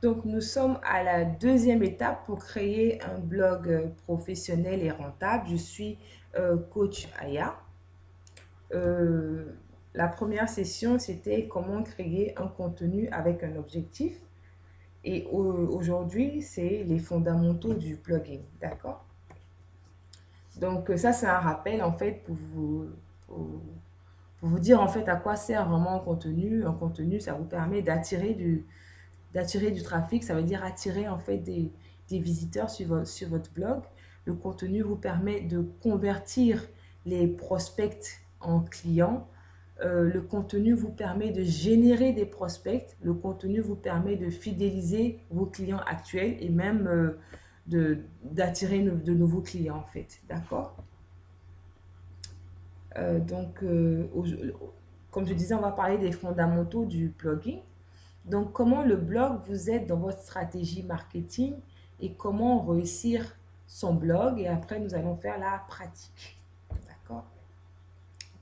Donc, nous sommes à la deuxième étape pour créer un blog professionnel et rentable. Je suis coach Aya. Euh, la première session, c'était comment créer un contenu avec un objectif. Et aujourd'hui, c'est les fondamentaux du blogging. D'accord? Donc, ça, c'est un rappel en fait pour, pour vous dire en fait à quoi sert vraiment un contenu. Un contenu, ça vous permet d'attirer du trafic, ça veut dire attirer en fait des visiteurs sur votre blog. Le contenu vous permet de convertir les prospects en clients. Le contenu vous permet de générer des prospects. Le contenu vous permet de fidéliser vos clients actuels et même d'attirer de nouveaux clients en fait. D'accord? Donc, comme je disais, on va parler des fondamentaux du blogging. Donc, comment le blog vous aide dans votre stratégie marketing et comment réussir son blog. Et après, nous allons faire la pratique. D'accord?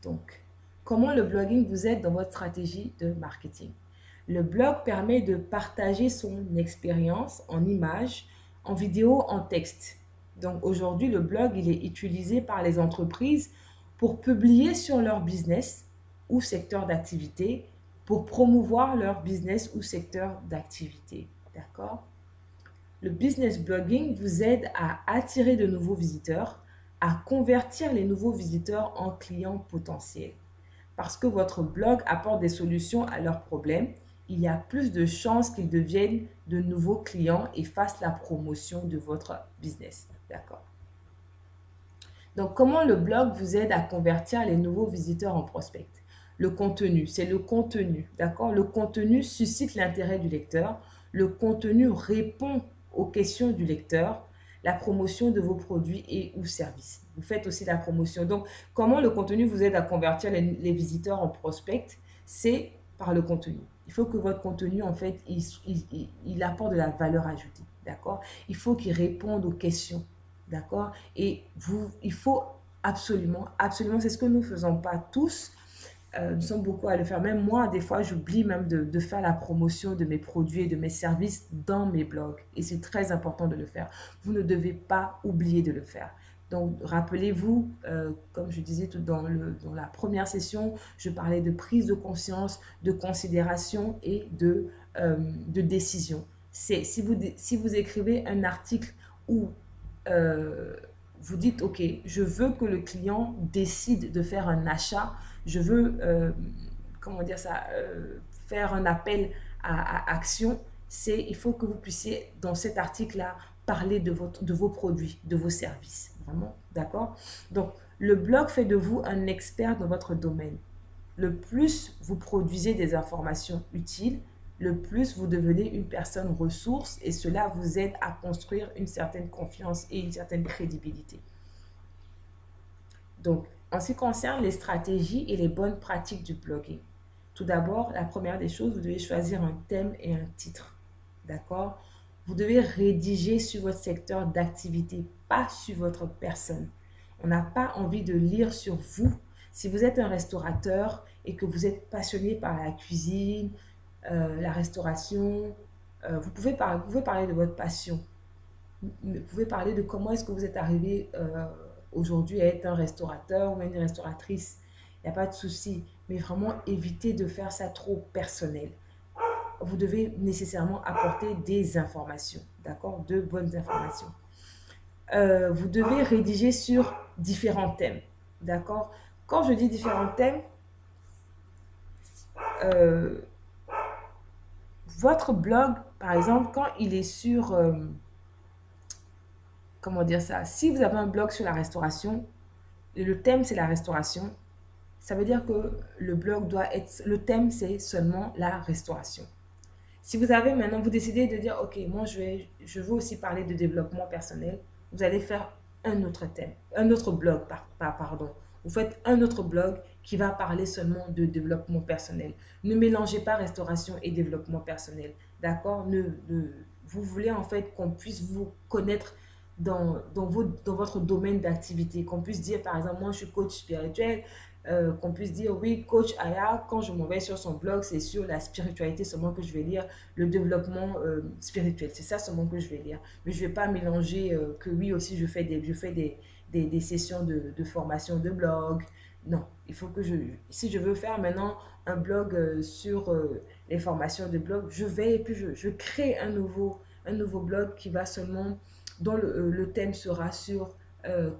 Donc, comment le blogging vous aide dans votre stratégie de marketing? Le blog permet de partager son expérience en images, en vidéo, en texte. Donc, aujourd'hui, le blog, il est utilisé par les entreprises pour publier sur leur business ou secteur d'activité, pour promouvoir leur business ou secteur d'activité. D'accord? Le business blogging vous aide à attirer de nouveaux visiteurs, à convertir les nouveaux visiteurs en clients potentiels. Parce que votre blog apporte des solutions à leurs problèmes, il y a plus de chances qu'ils deviennent de nouveaux clients et fassent la promotion de votre business. D'accord? Donc, comment le blog vous aide à convertir les nouveaux visiteurs en prospects? Le contenu, c'est le contenu, d'accord? Le contenu suscite l'intérêt du lecteur. Le contenu répond aux questions du lecteur. La promotion de vos produits et ou services. Vous faites aussi la promotion. Donc, comment le contenu vous aide à convertir les visiteurs en prospects? C'est par le contenu. Il faut que votre contenu, en fait, il apporte de la valeur ajoutée, d'accord? Il faut qu'il réponde aux questions. D'accord? Et il faut absolument, absolument, c'est ce que nous ne faisons pas tous. Nous sommes beaucoup à le faire. Même moi, des fois, j'oublie même de faire la promotion de mes produits et de mes services dans mes blogs. Et c'est très important de le faire. Vous ne devez pas oublier de le faire. Donc, rappelez-vous, comme je disais tout dans la première session, je parlais de prise de conscience, de considération et de décision. Si vous écrivez un article où euh, vous dites, OK, je veux que le client décide de faire un achat, je veux, comment dire ça, faire un appel à action, il faut que vous puissiez, dans cet article-là, parler de vos produits, de vos services. Vraiment, d'accord? Donc, le blog fait de vous un expert dans votre domaine. Le plus vous produisez des informations utiles, le plus vous devenez une personne ressource et cela vous aide à construire une certaine confiance et une certaine crédibilité. Donc, en ce qui concerne les stratégies et les bonnes pratiques du blogging, tout d'abord, la première des choses, vous devez choisir un thème et un titre. D'accord? Vous devez rédiger sur votre secteur d'activité, pas sur votre personne. On n'a pas envie de lire sur vous. Si vous êtes un restaurateur et que vous êtes passionné par la cuisine, la restauration, vous pouvez parler de votre passion. Vous pouvez parler de comment est-ce que vous êtes arrivé aujourd'hui à être un restaurateur ou une restauratrice. Il n'y a pas de souci. Mais vraiment, évitez de faire ça trop personnel. Vous devez nécessairement apporter des informations, d'accord? De bonnes informations. Vous devez rédiger sur différents thèmes, d'accord? Quand je dis différents thèmes, euh, votre blog, par exemple, quand il est sur, comment dire ça, si vous avez un blog sur la restauration, et le thème c'est la restauration, ça veut dire que le blog doit être, le thème c'est seulement la restauration. Si vous avez maintenant, vous décidez de dire, ok, moi je veux aussi parler de développement personnel, vous allez faire un autre thème, un autre blog, pardon. Vous faites un autre blog qui va parler seulement de développement personnel. Ne mélangez pas restauration et développement personnel, d'accord? Vous voulez en fait qu'on puisse vous connaître dans votre domaine d'activité, qu'on puisse dire par exemple, moi je suis coach spirituel, qu'on puisse dire, oui, coach Aya, quand je m'en vais sur son blog, c'est sur la spiritualité seulement que je vais lire, le développement spirituel. C'est ça seulement que je vais lire. Mais je ne vais pas mélanger que oui, aussi, je fais des sessions de formation de blog. Non, il faut que si je veux faire maintenant un blog sur les formations de blog, je vais et puis je crée un nouveau blog qui va seulement, dont le thème sera sur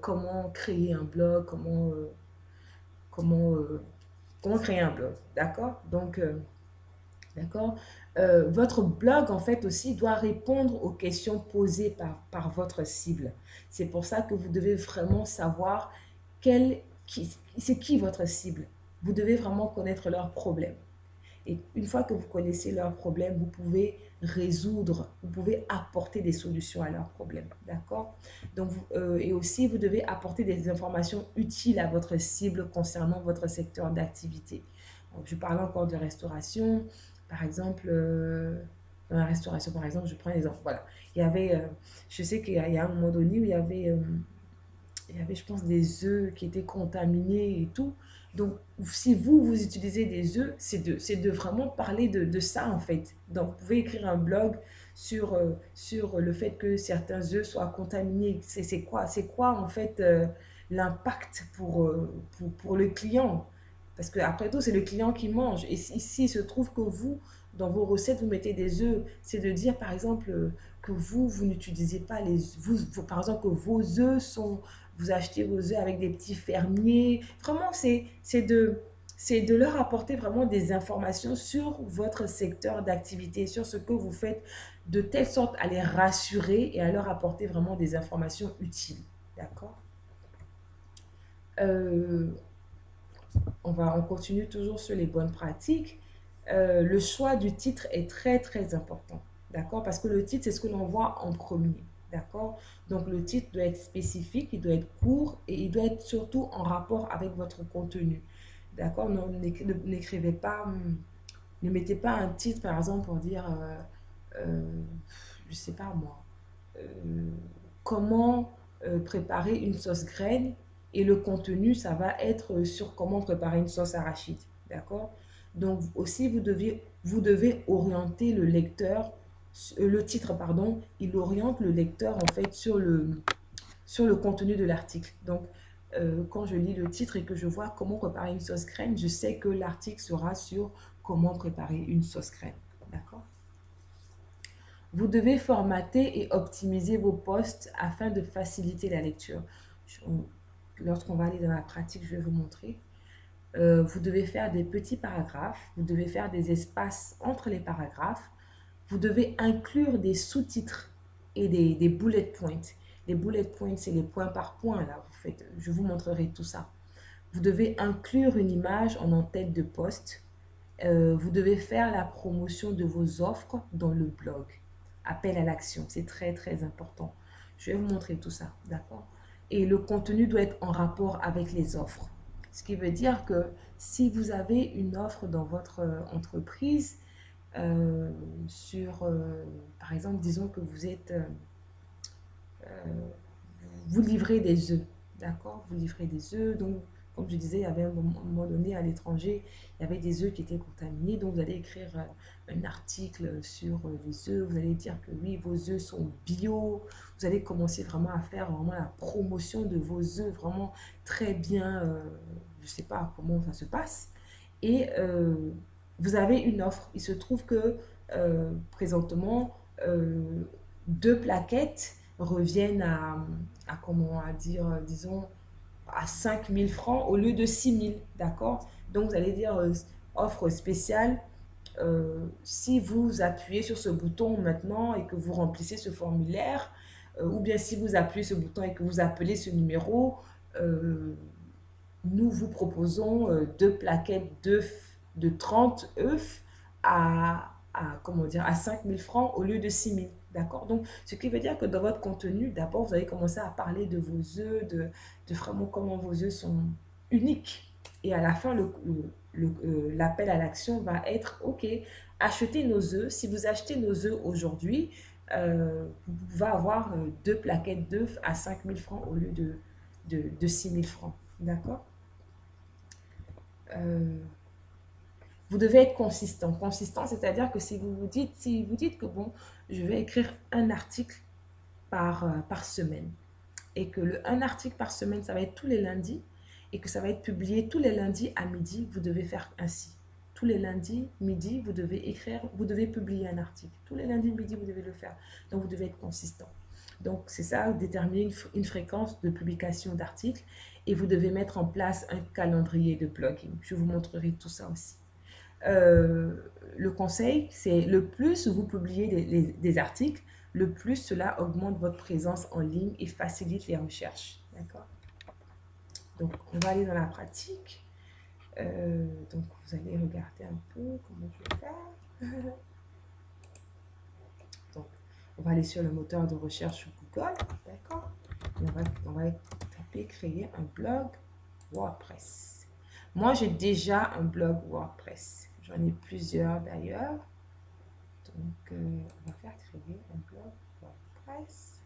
comment créer un blog, comment, comment créer un blog. D'accord? Donc, d'accord? Votre blog, en fait, aussi doit répondre aux questions posées par votre cible. C'est pour ça que vous devez vraiment savoir c'est qui votre cible. Vous devez vraiment connaître leurs problèmes. Et une fois que vous connaissez leurs problèmes, vous pouvez résoudre, vous pouvez apporter des solutions à leurs problèmes. D'accord? Donc, et aussi, vous devez apporter des informations utiles à votre cible concernant votre secteur d'activité. Je parle encore de restauration. Par exemple, dans la restauration, par exemple, je prends un exemple. Voilà. Il y avait, je sais qu'il y a un moment donné où il y avait, je pense, des œufs qui étaient contaminés et tout. Donc, si vous utilisez des œufs, c'est de vraiment parler de ça, en fait. Donc, vous pouvez écrire un blog sur le fait que certains œufs soient contaminés. C'est quoi, en fait, l'impact pour le client? Parce que après tout, c'est le client qui mange. Et si il se trouve que vous, dans vos recettes, vous mettez des œufs, c'est de dire, par exemple, que vous n'utilisez pas par exemple, que vos œufs sont vous achetez vos œufs avec des petits fermiers. Vraiment, c'est de leur apporter vraiment des informations sur votre secteur d'activité, sur ce que vous faites, de telle sorte à les rassurer et à leur apporter vraiment des informations utiles. D'accord? Euh, on continue toujours sur les bonnes pratiques. Le choix du titre est très important. D'accord? Parce que le titre, c'est ce que l'on voit en premier. D'accord? Donc, le titre doit être spécifique, il doit être court et il doit être surtout en rapport avec votre contenu. D'accord? N'écrivez pas, ne mettez pas un titre, par exemple, pour dire, euh, je sais pas moi, euh, comment préparer une sauce graine et le contenu, ça va être sur comment préparer une sauce arachide. D'accord? Donc aussi, vous devez orienter le lecteur, le titre, pardon, il oriente le lecteur en fait sur le contenu de l'article. Donc, quand je lis le titre et que je vois comment préparer une sauce crème, je sais que l'article sera sur comment préparer une sauce crème. D'accord? Vous devez formater et optimiser vos posts afin de faciliter la lecture. Lorsqu'on va aller dans la pratique, je vais vous montrer. Vous devez faire des petits paragraphes, vous devez faire des espaces entre les paragraphes, vous devez inclure des sous-titres et des bullet points. Les bullet points, c'est les points par point, là, je vous montrerai tout ça. Vous devez inclure une image en en-tête de poste. Vous devez faire la promotion de vos offres dans le blog. Appel à l'action, c'est très important. Je vais vous montrer tout ça, d'accord? Et le contenu doit être en rapport avec les offres. Ce qui veut dire que si vous avez une offre dans votre entreprise, euh, par exemple, disons que vous livrez des œufs, d'accord? Vous livrez des œufs, donc comme je disais, il y avait un moment donné à l'étranger, il y avait des œufs qui étaient contaminés, donc vous allez écrire un article sur les œufs, vous allez dire que oui, vos œufs sont bio, vous allez commencer vraiment à faire vraiment la promotion de vos œufs, vraiment très bien, je ne sais pas comment ça se passe, et vous avez une offre. Il se trouve que présentement, deux plaquettes reviennent comment à dire, disons, à 5 000 francs au lieu de 6 000, d'accord? Donc, vous allez dire offre spéciale. Si vous appuyez sur ce bouton maintenant et que vous remplissez ce formulaire, ou bien si vous appuyez ce bouton et que vous appelez ce numéro, euh, nous vous proposons deux plaquettes d'œufs de 30 œufs comment dire, à 5 000 francs au lieu de 6 000. D'accord? Donc, ce qui veut dire que dans votre contenu, d'abord, vous allez commencer à parler de vos œufs, de vraiment comment vos œufs sont uniques. Et à la fin, l'appel à l'action va être, OK, achetez nos œufs. Si vous achetez nos œufs aujourd'hui, vous pouvez avoir deux plaquettes d'œufs à 5 000 francs au lieu de 6 000 francs. D'accord? vous devez être consistant. Consistant, c'est-à-dire que si vous dites que bon, je vais écrire un article par semaine et que un article par semaine, ça va être tous les lundis et que ça va être publié tous les lundis à midi, vous devez faire ainsi. Tous les lundis, midi, vous devez publier un article. Tous les lundis, midi, vous devez le faire. Donc, vous devez être consistant. Donc, c'est ça, déterminer une fréquence de publication d'articles et vous devez mettre en place un calendrier de blogging. Je vous montrerai tout ça aussi. Euh, le conseil, c'est le plus vous publiez des articles, le plus cela augmente votre présence en ligne et facilite les recherches. D'accord? Donc, on va aller dans la pratique. Donc, vous allez regarder un peu comment je vais faire. Donc, on va aller sur le moteur de recherche Google. D'accord? On va taper créer un blog WordPress. Moi, j'ai déjà un blog WordPress. J'en ai plusieurs d'ailleurs. Donc, on va faire créer un blog WordPress.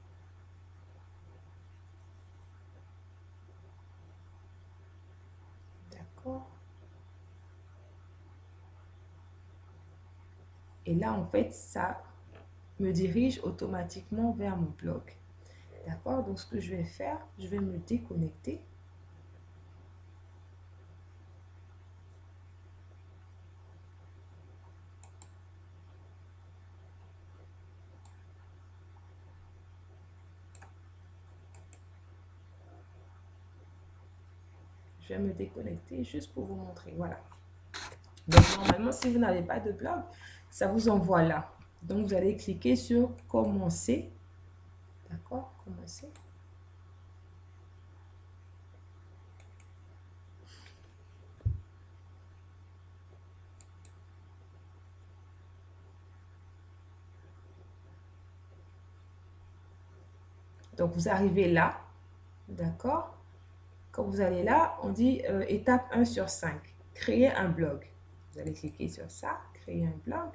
D'accord. Et là, en fait, ça me dirige automatiquement vers mon blog. D'accord. Donc, ce que je vais faire, je vais me déconnecter. Je vais me déconnecter juste pour vous montrer. Voilà. Donc, normalement, si vous n'avez pas de blog, ça vous envoie là. Donc, vous allez cliquer sur commencer. D'accord? Commencer. Donc, vous arrivez là. D'accord? Quand vous allez là, on dit étape 1 sur 5. Créer un blog. Vous allez cliquer sur ça, créer un blog.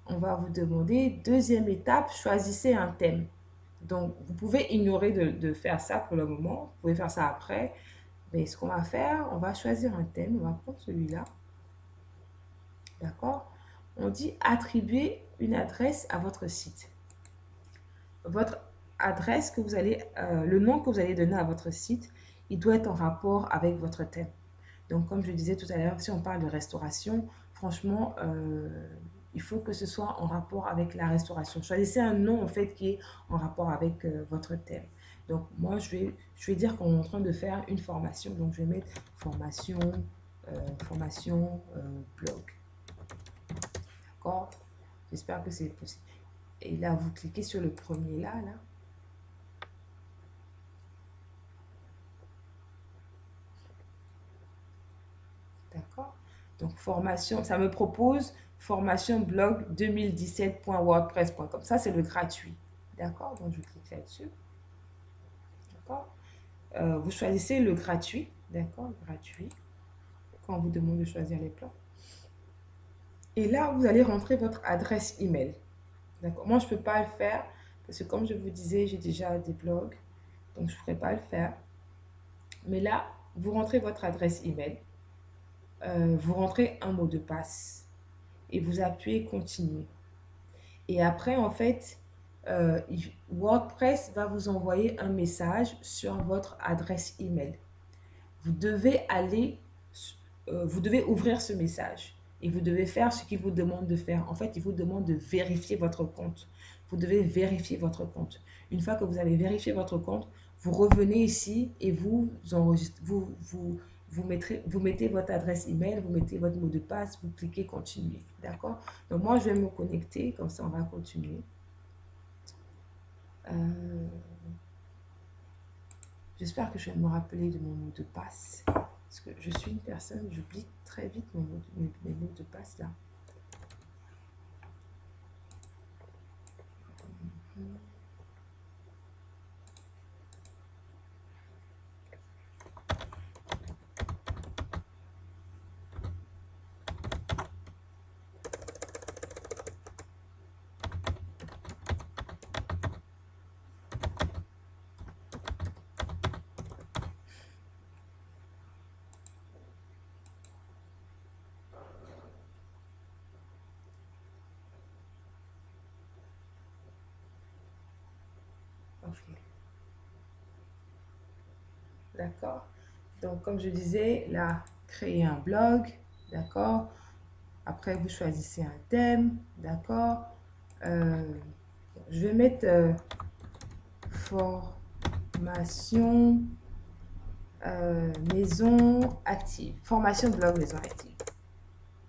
On va vous demander, deuxième étape, choisissez un thème. Donc, vous pouvez ignorer de faire ça pour le moment. Vous pouvez faire ça après. Mais ce qu'on va faire, on va choisir un thème. On va prendre celui-là. D'accord? On dit attribuer une adresse à votre site. Votre adresse que vous allez, le nom que vous allez donner à votre site, il doit être en rapport avec votre thème. Donc, comme je disais tout à l'heure, si on parle de restauration, franchement, il faut que ce soit en rapport avec la restauration. Choisissez un nom, en fait, qui est en rapport avec votre thème. Donc, moi, je vais dire qu'on est en train de faire une formation. Donc, je vais mettre formation, blog. D'accord? J'espère que c'est possible. Et là, vous cliquez sur le premier là. D'accord? Donc, formation, ça me propose formation blog 2017.wordpress.com. Ça, c'est le gratuit. D'accord? Donc, je clique là-dessus. D'accord? Vous choisissez le gratuit. D'accord? Gratuit. Quand on vous demande de choisir les plans. Et là, vous allez rentrer votre adresse email. D'accord? Moi, je ne peux pas le faire parce que, comme je vous disais, j'ai déjà des blogs. Donc, je ne pourrais pas le faire. Mais là, vous rentrez votre adresse email. Vous rentrez un mot de passe et vous appuyez continuer. Et après, en fait, WordPress va vous envoyer un message sur votre adresse email. Vous devez vous devez ouvrir ce message et vous devez faire ce qu'il vous demande de faire. En fait, il vous demande de vérifier votre compte. Vous devez vérifier votre compte. Une fois que vous avez vérifié votre compte, vous revenez ici et vous enregistrez, vous mettez votre adresse email, vous mettez votre mot de passe, vous cliquez continuer. D'accord? Donc, moi, je vais me connecter, comme ça, on va continuer. J'espère que je vais me rappeler de mon mot de passe. Parce que je suis une personne, j'oublie très vite mes mots de passe là. d'accord? Donc, comme je disais, là, créer un blog, d'accord? Après, vous choisissez un thème, d'accord? Euh, je vais mettre formation maison active. Formation blog maison active.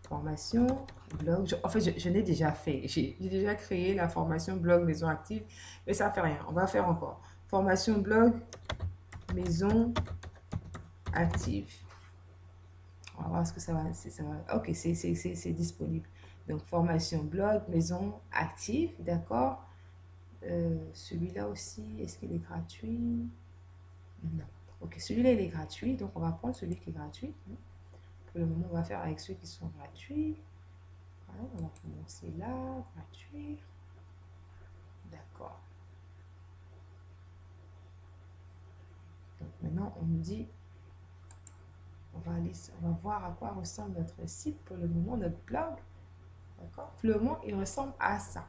Formation blog. En fait, je l'ai déjà fait. J'ai déjà créé la formation blog maison active, mais ça ne fait rien. On va faire encore. Formation blog maison active. On va voir ce que ça va. Ça va. Ok, c'est disponible. Donc, formation blog maison active, d'accord. Celui-là aussi, est-ce qu'il est gratuit? Non. Ok, celui-là, il est gratuit. Donc, on va prendre celui qui est gratuit. Pour le moment, on va faire avec ceux qui sont gratuits. Voilà, on va commencer là, gratuit. D'accord. Donc, maintenant, on nous dit, on va voir à quoi ressemble notre site pour le moment, notre blog. D'accord. Pour le moment, il ressemble à ça.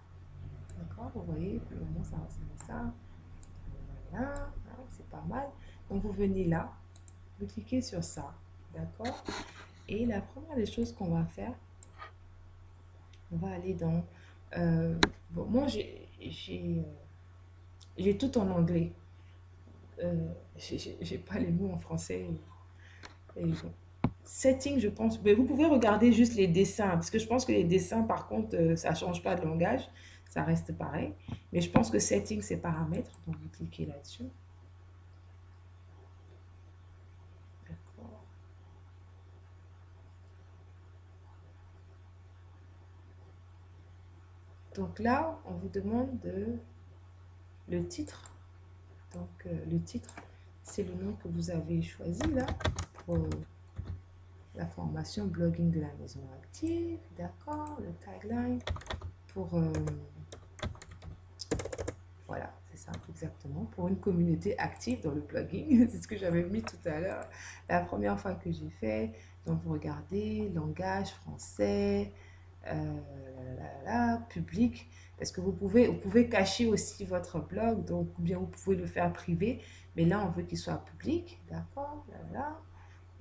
D'accord. Vous voyez, pour le moment, ça ressemble à ça. Voilà, c'est pas mal. Donc, vous venez là, vous cliquez sur ça. D'accord. Et la première des choses qu'on va faire, on va aller dans... bon, moi, j'ai tout en anglais. J'ai pas les mots en français. Et bon. Setting, je pense. Mais vous pouvez regarder juste les dessins. Parce que je pense que les dessins, par contre, ça change pas de langage. Ça reste pareil. Mais je pense que setting, c'est paramètres. Donc, vous cliquez là-dessus. D'accord. Donc là, on vous demande le titre. Donc, le titre, c'est le nom que vous avez choisi là pour la formation blogging de la maison active. D'accord. Le tagline pour... voilà, c'est ça, exactement. Pour une communauté active dans le blogging, c'est ce que j'avais mis tout à l'heure. La première fois que j'ai fait, donc vous regardez, langage français, public, parce que vous pouvez cacher aussi votre blog, donc ou bien vous pouvez le faire privé, mais là on veut qu'il soit public, d'accord,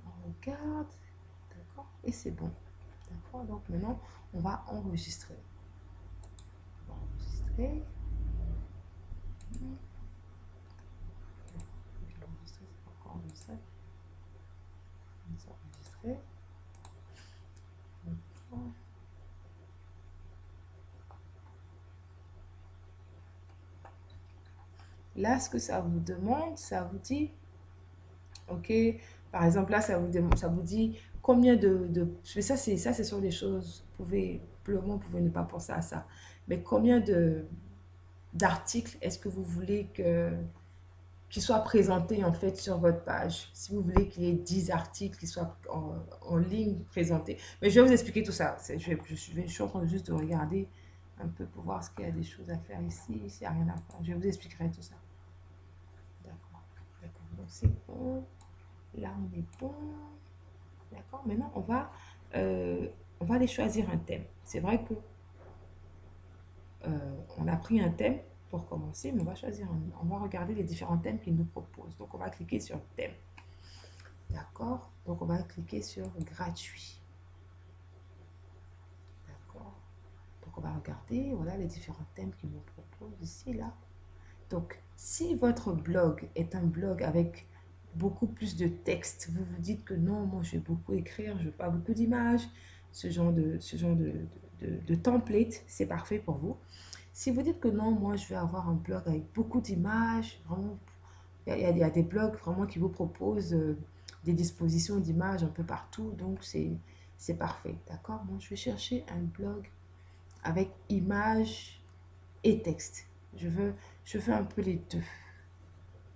on regarde, d'accord, et c'est bon, d'accord. Donc maintenant on va enregistrer. On va enregistrer. Enregistrer, c'est pas encore enregistré. Enregistrer. Là, ce que ça vous demande, ça vous dit, ok, par exemple, là, ça vous demande, ça vous dit combien mais ça, c'est sur des choses, pour le moment, vous pouvez ne pas penser à ça, mais combien d'articles est-ce que vous voulez qu'ils soient présentés, en fait, sur votre page? Si vous voulez qu'il y ait 10 articles qui soient en ligne présentés. Mais je vais vous expliquer tout ça. Je suis en train juste de regarder un peu pour voir ce qu'il y a des choses à faire ici. S'il n'y a rien à faire, je vous expliquerai tout ça. D'accord. D'accord. Donc, c'est bon. Là, on est bon. D'accord. Maintenant, on va aller choisir un thème. C'est vrai que on a pris un thème pour commencer, mais on va regarder les différents thèmes qu'ils nous proposent. Donc, on va cliquer sur thème. D'accord. Donc, on va cliquer sur gratuit. D'accord. Donc, on va regarder, voilà les différents thèmes qu'ils nous proposent ici, là. Donc, si votre blog est un blog avec beaucoup plus de texte, vous vous dites que non, moi je vais beaucoup écrire, je veux pas beaucoup d'images, ce genre de template, c'est parfait pour vous. Si vous dites que non, moi je vais avoir un blog avec beaucoup d'images, vraiment, il y a des blogs vraiment qui vous proposent des dispositions d'images un peu partout, donc c'est parfait, d'accord? Moi je vais chercher un blog avec images et texte. Je veux un peu les deux.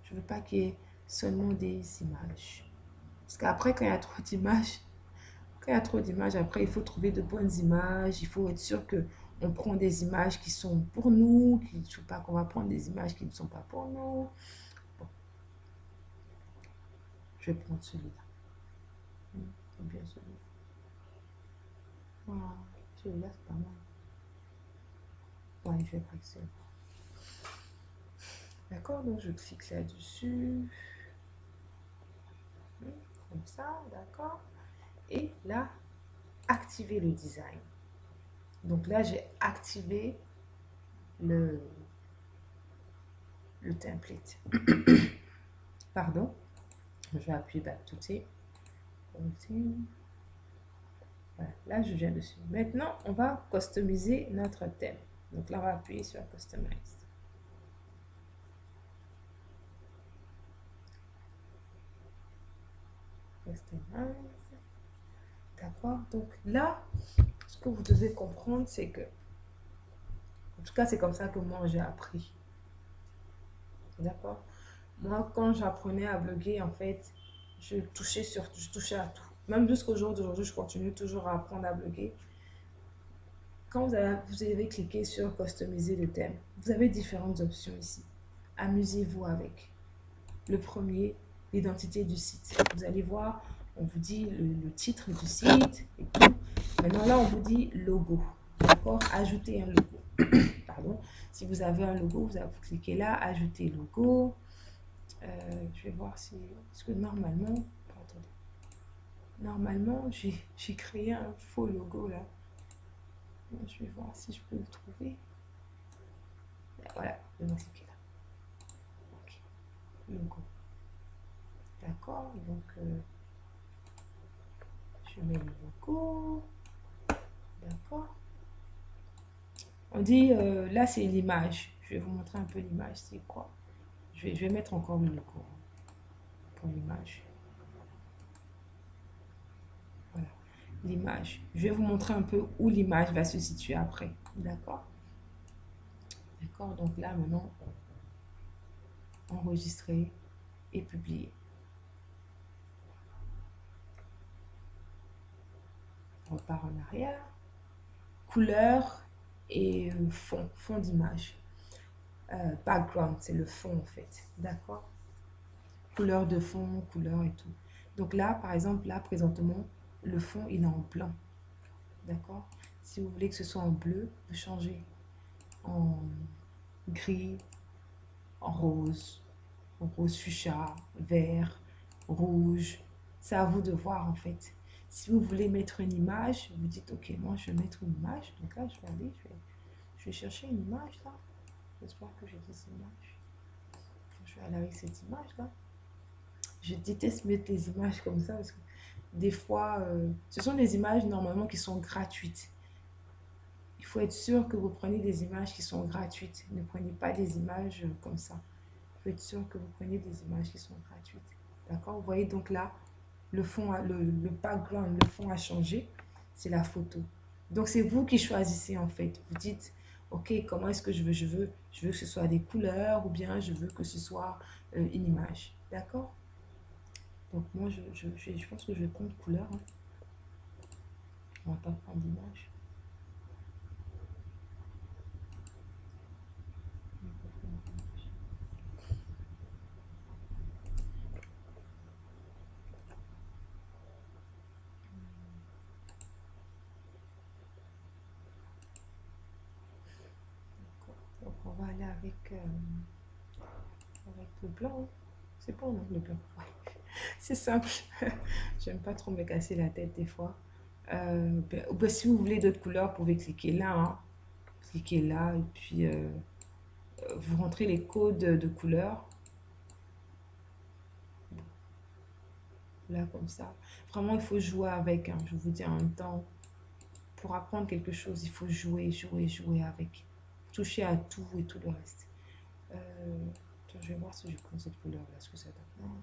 Je veux pas qu'il y ait seulement des images. Parce qu'après, quand il y a trop d'images, après, il faut trouver de bonnes images. Il faut être sûr que on prend des images qui sont pour nous, qui ne faut pas qu'on va prendre des images qui ne sont pas pour nous. Bon, je vais prendre celui-là. C'est bien celui-là. Voilà, celui-là, c'est pas mal. Ouais, je vais prendre celui-là. D'accord, donc je clique là-dessus. Comme ça, d'accord. Et là, activer le design. Donc là, j'ai activé le, le template. Pardon. Je vais appuyer back to theme. Voilà, là, je viens dessus. Maintenant, on va customiser notre thème. Donc là, on va appuyer sur Customize. Customize. D'accord. Donc là, ce que vous devez comprendre, c'est que, en tout cas, c'est comme ça que moi, j'ai appris. D'accord. Moi, quand j'apprenais à bloguer, en fait, je touchais à tout. Même jusqu'au jour d'aujourd'hui, je continue toujours à apprendre à bloguer. Quand vous avez cliqué sur customiser le thème, vous avez différentes options ici. Amusez-vous avec. Le premier, l'identité du site. Vous allez voir, on vous dit le titre du site et tout. Maintenant, là, on vous dit logo. D'accord. Ajouter un logo. Pardon. Si vous avez un logo, vous cliquez là, ajouter logo. Je vais voir si... Parce que normalement... Attendez. Normalement, j'ai créé un faux logo là. Je vais voir si je peux le trouver. Voilà, je vais cliquer là. Ok. Logo. D'accord. Donc, je mets le logo. D'accord. On dit, là, c'est l'image. Je vais vous montrer un peu l'image. C'est quoi? Je vais mettre encore le logo pour l'image. Voilà. L'image. Je vais vous montrer un peu où l'image va se situer après. D'accord. D'accord. Donc là, maintenant, enregistrer et publier. On repart en arrière. Couleur et fond d'image. Background, c'est le fond en fait. D'accord. Couleur de fond, couleur et tout. Donc là, par exemple, là, présentement, le fond, il est en blanc. D'accord. Si vous voulez que ce soit en bleu, vous changez en gris, en rose fuchsia, vert, rouge. C'est à vous de voir en fait. Si vous voulez mettre une image, vous dites ok, moi je vais mettre une image. Donc là, je vais aller, je vais chercher une image là. J'espère que j'ai des images. Je vais aller avec cette image là. Je déteste mettre les images comme ça parce que des fois, ce sont des images normalement qui sont gratuites. Il faut être sûr que vous prenez des images qui sont gratuites. Ne prenez pas des images comme ça. Il faut être sûr que vous prenez des images qui sont gratuites. D'accord. Vous voyez donc là, le fond, le background, le fond a changé. C'est la photo. Donc, c'est vous qui choisissez en fait. Vous dites, ok, comment est-ce que je veux que ce soit des couleurs ou bien je veux que ce soit une image. D'accord. Donc, moi, je pense que je vais prendre couleur. Hein. On va pas prendre d'image. Donc, on va aller avec le blanc. C'est bon, non, le blanc. Ouais. C'est simple. J'aime pas trop me casser la tête des fois. Si vous voulez d'autres couleurs, vous pouvez cliquer là. Hein. Cliquez là et puis vous rentrez les codes de couleurs. Là, comme ça. Vraiment, il faut jouer avec. Hein. Je vous dis en même temps, pour apprendre quelque chose, il faut jouer avec. Toucher à tout et tout le reste. Je vais voir si je prends cette couleur-là, ce que ça donne. En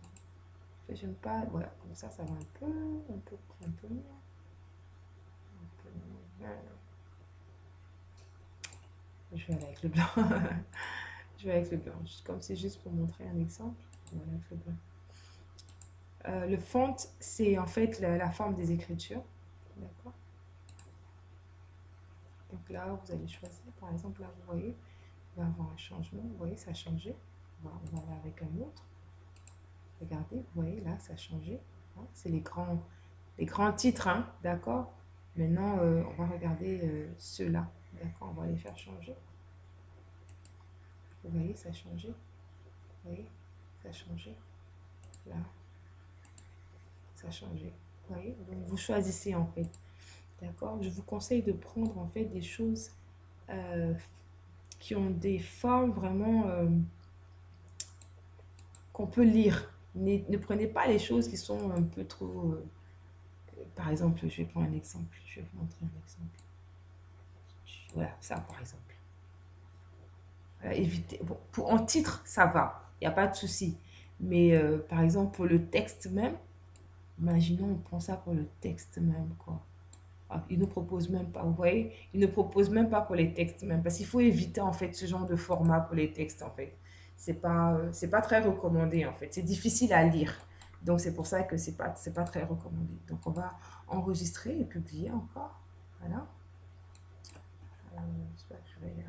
fait, j'aime pas. Voilà, comme ça va un peu mieux. Je vais aller avec le blanc. Je vais avec le blanc. Comme c'est juste pour montrer un exemple. Voilà, avec le blanc. Le font, c'est en fait la forme des écritures. D'accord. Donc là, vous allez choisir. Par exemple, là, vous voyez, il va y avoir un changement. Vous voyez, ça a changé. On va aller avec un autre. Regardez, vous voyez, là, ça a changé. Hein, c'est les grands titres, hein, d'accord. Maintenant, on va regarder ceux-là. D'accord, on va les faire changer. Vous voyez, ça a changé. Vous voyez, ça a changé. Là. ça a changé. Vous voyez? Donc, vous choisissez en fait. D'accord? Je vous conseille de prendre en fait des choses euh, qui ont des formes vraiment qu'on peut lire. Ne prenez pas les choses qui sont un peu trop... par exemple, je vais prendre un exemple. Je vais vous montrer un exemple. Voilà, ça par exemple. Voilà, évitez. Bon, en titre, ça va. Il n'y a pas de souci. Mais par exemple, pour le texte même, imaginons, on prend ça pour le texte même, quoi. Ah, il ne propose même pas, vous voyez, il ne propose même pas pour les textes même, parce qu'il faut éviter en fait ce genre de format pour les textes en fait. C'est pas très recommandé en fait, c'est difficile à lire. Donc c'est pour ça que c'est pas très recommandé. Donc on va enregistrer et publier encore. Voilà. J'espère que je vais y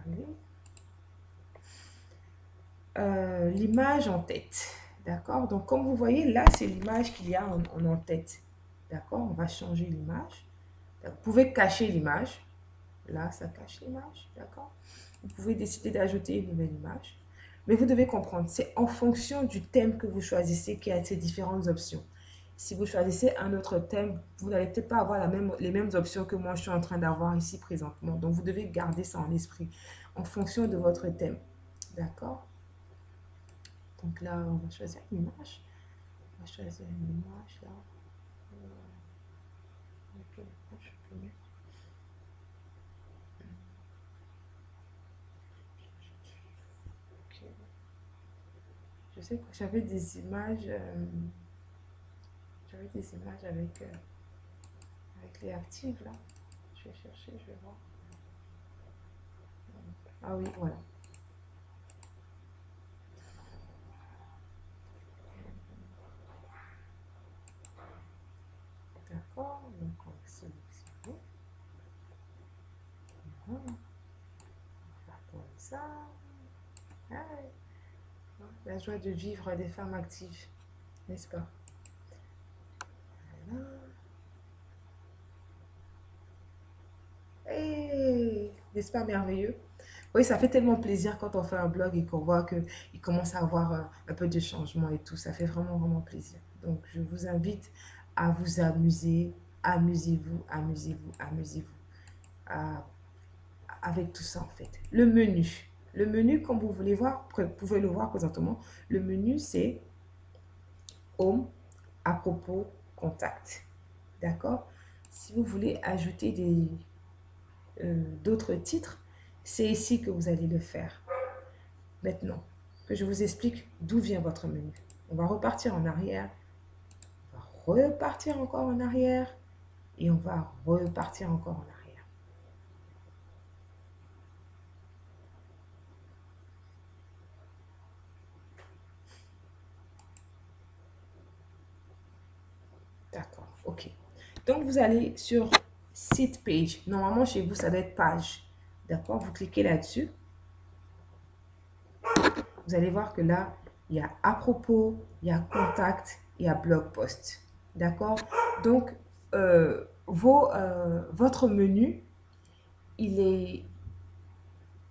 arriver. L'image en tête. D'accord? Donc comme vous voyez là, c'est l'image qu'il y a en tête. D'accord? On va changer l'image. Vous pouvez cacher l'image. Là, ça cache l'image, d'accord? Vous pouvez décider d'ajouter une nouvelle image. Mais vous devez comprendre, c'est en fonction du thème que vous choisissez qu'il y a ces différentes options. Si vous choisissez un autre thème, vous n'allez peut-être pas avoir les mêmes options que moi je suis en train d'avoir ici présentement. Donc, vous devez garder ça en esprit en fonction de votre thème. D'accord? Donc là, on va choisir une image. On va choisir une image là. Quelle image je peux mettre? Ok. Je sais que j'avais des images. J'avais des images avec les actives là. Je vais chercher, je vais voir. Ah oui, voilà. D'accord, donc on va sélectionner. Voilà. On va comme ça. Ah, la joie de vivre des femmes actives, n'est-ce pas? Voilà. Et n'est-ce pas merveilleux? Oui, ça fait tellement plaisir quand on fait un blog et qu'on voit qu'il commence à avoir un peu de changement et tout. Ça fait vraiment, vraiment plaisir. Donc, je vous invite à vous amuser. Amusez-vous, amusez-vous, amusez-vous. À- avec tout ça, en fait. Le menu. Le menu, comme vous voulez voir, vous pouvez le voir présentement. Le menu, c'est Home, à propos, Contact. D'accord? Si vous voulez ajouter d'autres titres, c'est ici que vous allez le faire. Maintenant, que je vous explique d'où vient votre menu. On va repartir en arrière, on va repartir encore en arrière et on va repartir encore en arrière. D'accord, ok. Donc, vous allez sur Site Page. Normalement, chez vous, ça doit être page. D'accord, vous cliquez là-dessus. Vous allez voir que là, il y a à propos, il y a contact, il y a blog post. D'accord? Donc, votre menu, il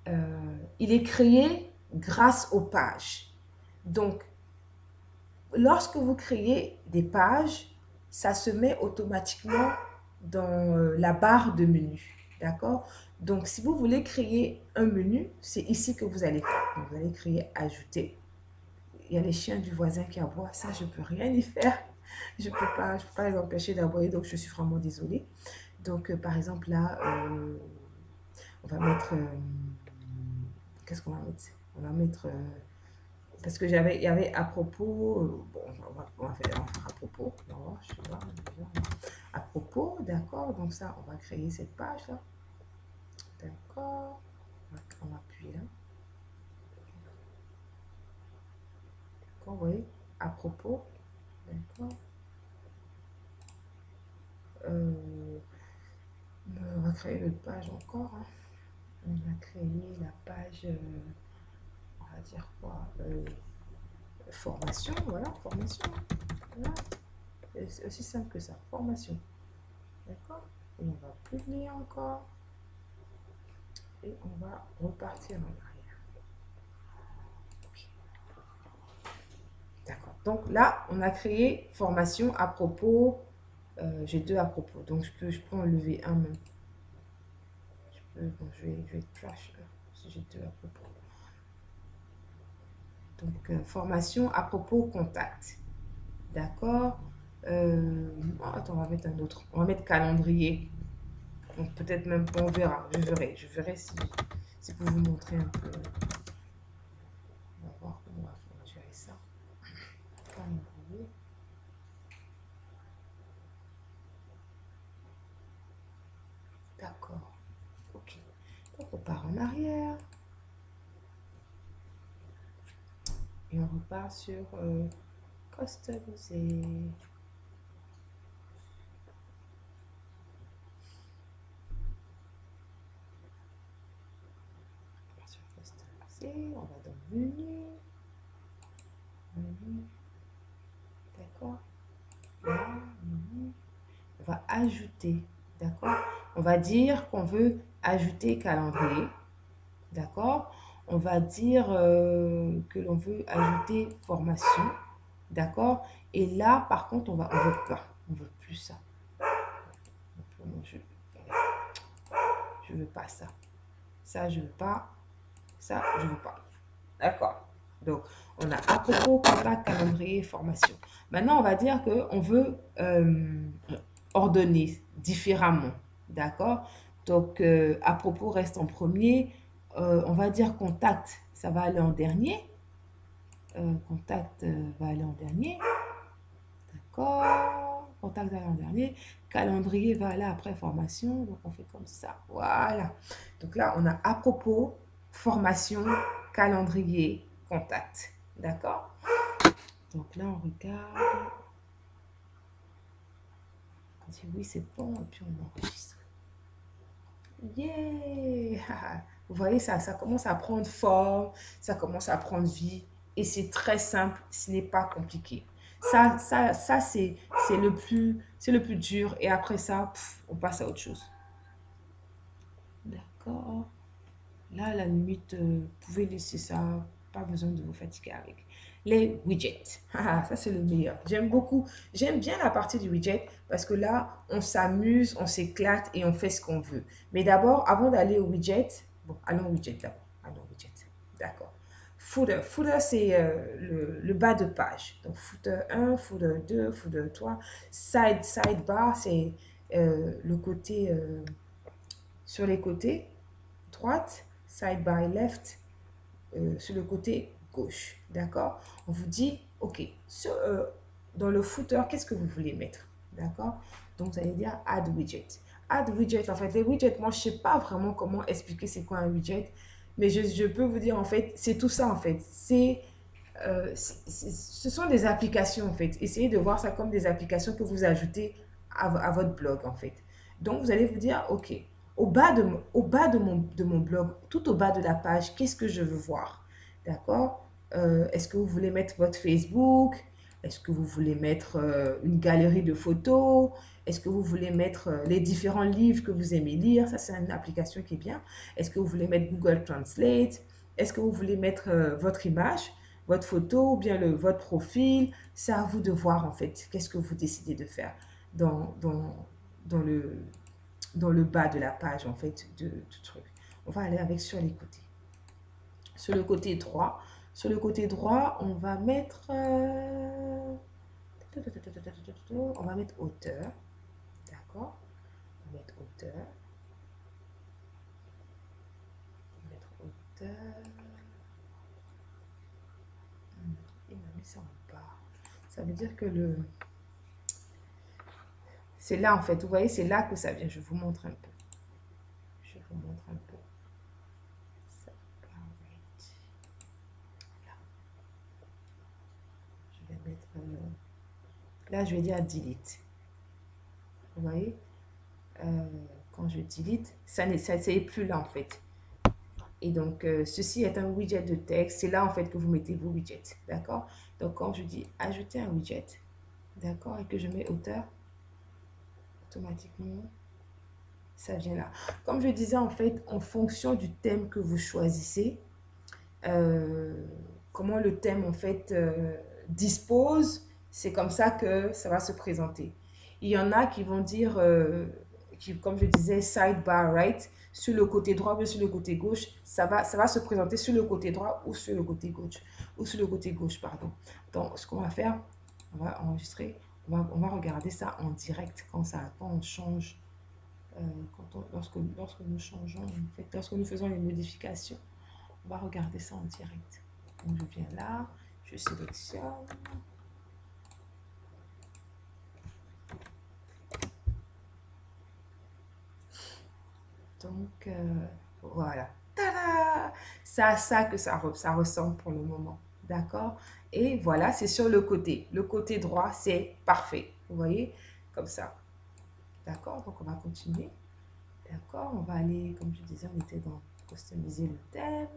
il est créé grâce aux pages. Donc, lorsque vous créez des pages, ça se met automatiquement dans la barre de menu. D'accord? Donc, si vous voulez créer un menu, c'est ici que vous allez faire. Donc, vous allez créer ajouter. Il y a les chiens du voisin qui aboient. Ça, je ne peux rien y faire. Je ne peux pas les empêcher d'aboyer, donc je suis vraiment désolée. Donc, par exemple, là, on va mettre... qu'est-ce qu'on va mettre? On va mettre... parce que il y avait à propos... bon, on va faire à propos. Non, je sais pas, à propos, d'accord. Donc ça, on va créer cette page-là. D'accord. On va appuyer là. D'accord, vous voyez, à propos. D'accord. On va créer l'autre page encore. Hein. On va créer la page, on va dire quoi, formation, voilà, formation. Voilà. C'est aussi simple que ça, formation. D'accord? Et on va publier encore. Et on va repartir en arrière. Okay. D'accord. Donc là, on a créé formation à propos. J'ai deux à propos. Donc je peux enlever un même. Bon, je vais trash si j'ai deux à propos. Donc, formation à propos contact. D'accord. Attends, on va mettre un autre. On va mettre calendrier. Donc, peut-être même, on verra. Je verrai si pour vous montrer un peu. On va voir comment on va gérer ça. Calendrier. D'accord. Ok. Donc, on part en arrière. Et on repart sur customiser. Sur customiser. On va dans menu. Menu. D'accord. Là, menu. On va ajouter. D'accord. On va dire qu'on veut ajouter calendrier. D'accord. On va dire que l'on veut ajouter formation. D'accord. Et là, par contre, on veut pas. On veut plus ça. Je veux pas ça. Ça, je veux pas. Ça, je veux pas. D'accord. Donc, on a à propos, contact, calendrier, formation. Maintenant, on va dire qu'on veut ordonner différemment. D'accord. Donc, à propos reste en premier. On va dire contact, ça va aller en dernier. Contact va aller en dernier. D'accord. Contact va aller en dernier. Calendrier va aller après formation. Donc, on fait comme ça. Voilà. Donc là, on a à propos, formation, calendrier, contact. D'accord. Donc là, on regarde. On dit oui, c'est bon. Et puis, on enregistre. Yeah! Vous voyez, ça commence à prendre forme, ça commence à prendre vie. Et c'est très simple, ce n'est pas compliqué. Ça c'est le plus dur. Et après ça, on passe à autre chose. D'accord. Là, à la limite, vous pouvez laisser ça. Pas besoin de vous fatiguer avec. Les widgets. Ça, c'est le meilleur. J'aime beaucoup. J'aime bien la partie du widget parce que là, on s'amuse, on s'éclate et on fait ce qu'on veut. Mais d'abord, avant d'aller au widget, bon, allons au widget d'abord. Allons au widget. D'accord. Footer. Footer, c'est le bas de page. Donc, footer 1, footer 2, footer 3. Sidebar, c'est le côté sur les côtés, droite, side by left, sur le côté gauche. D'accord. On vous dit, OK, dans le footer, qu'est-ce que vous voulez mettre? D'accord. Donc, vous allez dire add widget. Add widget, en fait, les widgets, moi, je ne sais pas vraiment comment expliquer c'est quoi un widget, mais je peux vous dire, en fait, c'est tout ça, en fait. Ce sont des applications, en fait. Essayez de voir ça comme des applications que vous ajoutez à votre blog, en fait. Donc, vous allez vous dire, OK, au bas de mon blog, tout au bas de la page, qu'est-ce que je veux voir? D'accord? Est-ce que vous voulez mettre votre Facebook? Est-ce que vous voulez mettre une galerie de photos? Est-ce que vous voulez mettre les différents livres que vous aimez lire? Ça, c'est une application qui est bien. Est-ce que vous voulez mettre Google Translate? Est-ce que vous voulez mettre votre image, votre photo ou bien votre profil? C'est à vous de voir en fait. Qu'est-ce que vous décidez de faire dans, dans, dans dans le bas de la page en fait du truc. On va aller avec sur les côtés. Sur le côté droit, on va mettre on va mettre hauteur. D'accord. On va mettre hauteur. On va mettre hauteur. Il m'a mis ça en bas. Ça veut dire que c'est là en fait. Vous voyez, c'est là que ça vient. Je vous montre un peu. Je vous montre un peu. Ça, là. Je vais mettre là, je vais dire delete. Vous voyez, quand je delete, ça n'est plus là en fait. Et donc, ceci est un widget de texte. C'est là en fait que vous mettez vos widgets. D'accord. Donc, quand je dis ajouter un widget, d'accord, et que je mets hauteur, automatiquement, ça vient là. Comme je disais, en fait, en fonction du thème que vous choisissez, comment le thème, en fait, dispose, c'est comme ça que ça va se présenter. Il y en a qui vont dire, comme je disais, sidebar right, sur le côté droit ou sur le côté gauche, ça va se présenter sur le côté droit ou sur le côté gauche, ou sur le côté gauche, pardon. Donc, ce qu'on va faire, on va enregistrer, on va regarder ça en direct quand on change, lorsque nous changeons, en fait, lorsque nous faisons les modifications, on va regarder ça en direct. Donc, je viens là, je sélectionne. Donc, voilà. Tada! C'est à ça que ça ressemble pour le moment. D'accord? Et voilà, c'est sur le côté. Le côté droit, c'est parfait. Vous voyez? Comme ça. D'accord? Donc, on va continuer. D'accord? On va aller, comme je disais, on était dans customiser le thème.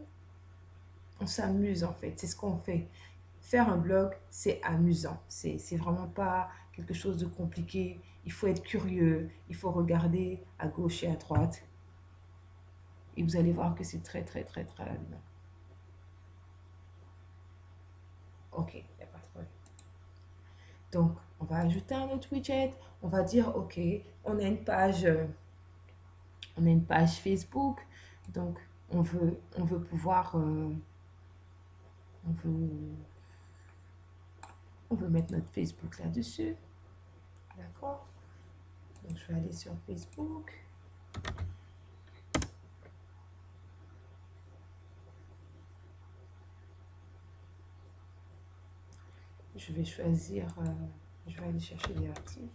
On s'amuse en fait. C'est ce qu'on fait. Faire un blog, c'est amusant. C'est vraiment pas quelque chose de compliqué. Il faut être curieux. Il faut regarder à gauche et à droite. Et vous allez voir que c'est très, très, très, très amusant. OK, il n'y a pas de problème. Donc, on va ajouter un autre widget. On va dire, OK, on a une page, Facebook. Donc, on veut pouvoir, on veut mettre notre Facebook là-dessus. D'accord? Donc, je vais aller sur Facebook. Je vais choisir, je vais aller chercher les actifs.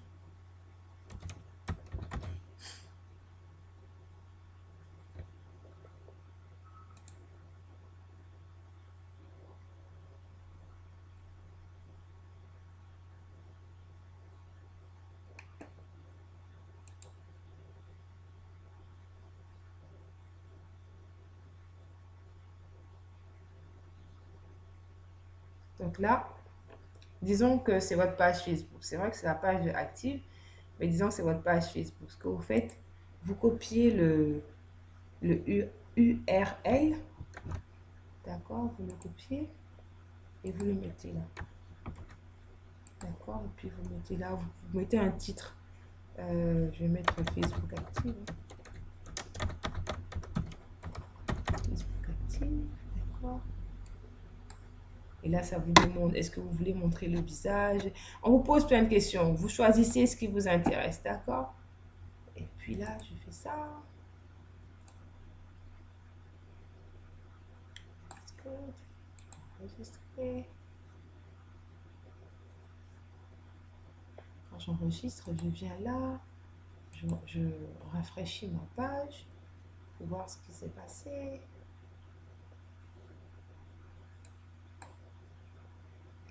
Donc là, disons que c'est votre page Facebook. C'est vrai que c'est la page active, mais disons que c'est votre page Facebook. Ce que vous faites, vous copiez le URL, d'accord, vous le copiez et vous le mettez là. D'accord, et puis vous mettez là, vous mettez un titre. Je vais mettre Facebook active. Facebook active, d'accord. Et là, ça vous demande, est-ce que vous voulez montrer le visage? On vous pose plein de questions. Vous choisissez ce qui vous intéresse, d'accord? Et puis là, je fais ça. Enregistrer. Quand j'enregistre, je viens là. Je rafraîchis ma page pour voir ce qui s'est passé.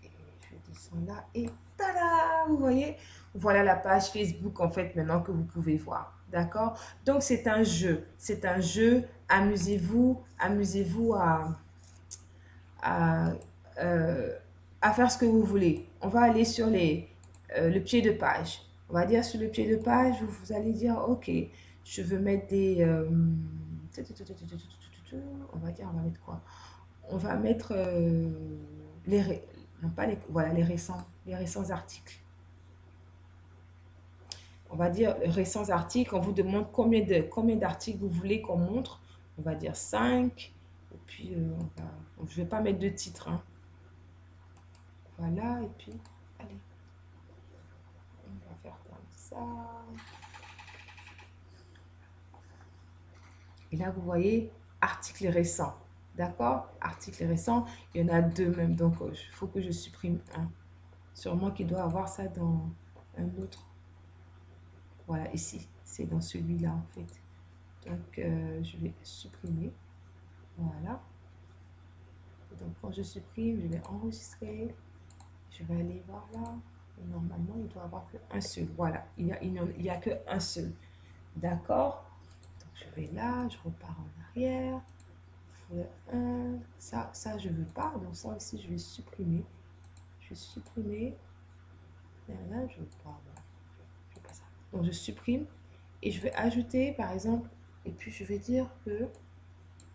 Je descends là et tada! Vous voyez? Voilà la page Facebook en fait maintenant que vous pouvez voir. D'accord? Donc c'est un jeu. C'est un jeu. Amusez-vous. Amusez-vous à, euh, à faire ce que vous voulez. On va aller sur le pied de page. On va dire sur le pied de page, vous allez dire, OK, je veux mettre des... on va dire, on va mettre quoi? On va mettre non pas voilà, les récents articles. On va dire récents articles. On vous demande combien d'articles vous voulez qu'on montre. On va dire 5. Et puis, je ne vais pas mettre de titre. Hein. Voilà, et puis, allez. On va faire comme ça. Et là, vous voyez, article récent. D'accord? Article récent, il y en a 2 même. Donc, il faut que je supprime un. Sûrement qu'il doit avoir ça dans un autre. Voilà, ici. C'est dans celui-là, en fait. Donc, je vais supprimer. Voilà. Donc, quand je supprime, je vais enregistrer. Je vais aller voir là. Et normalement, il doit avoir qu'un seul. Voilà, il n'y a qu'un seul. D'accord? Donc, je vais là, je repars en arrière. Ça, je ne veux pas. Donc, ça aussi, je vais supprimer. Je vais supprimer. Et là, je veux pas. Je veux pas ça. Donc, je supprime. Et je vais ajouter, par exemple, et puis je vais dire que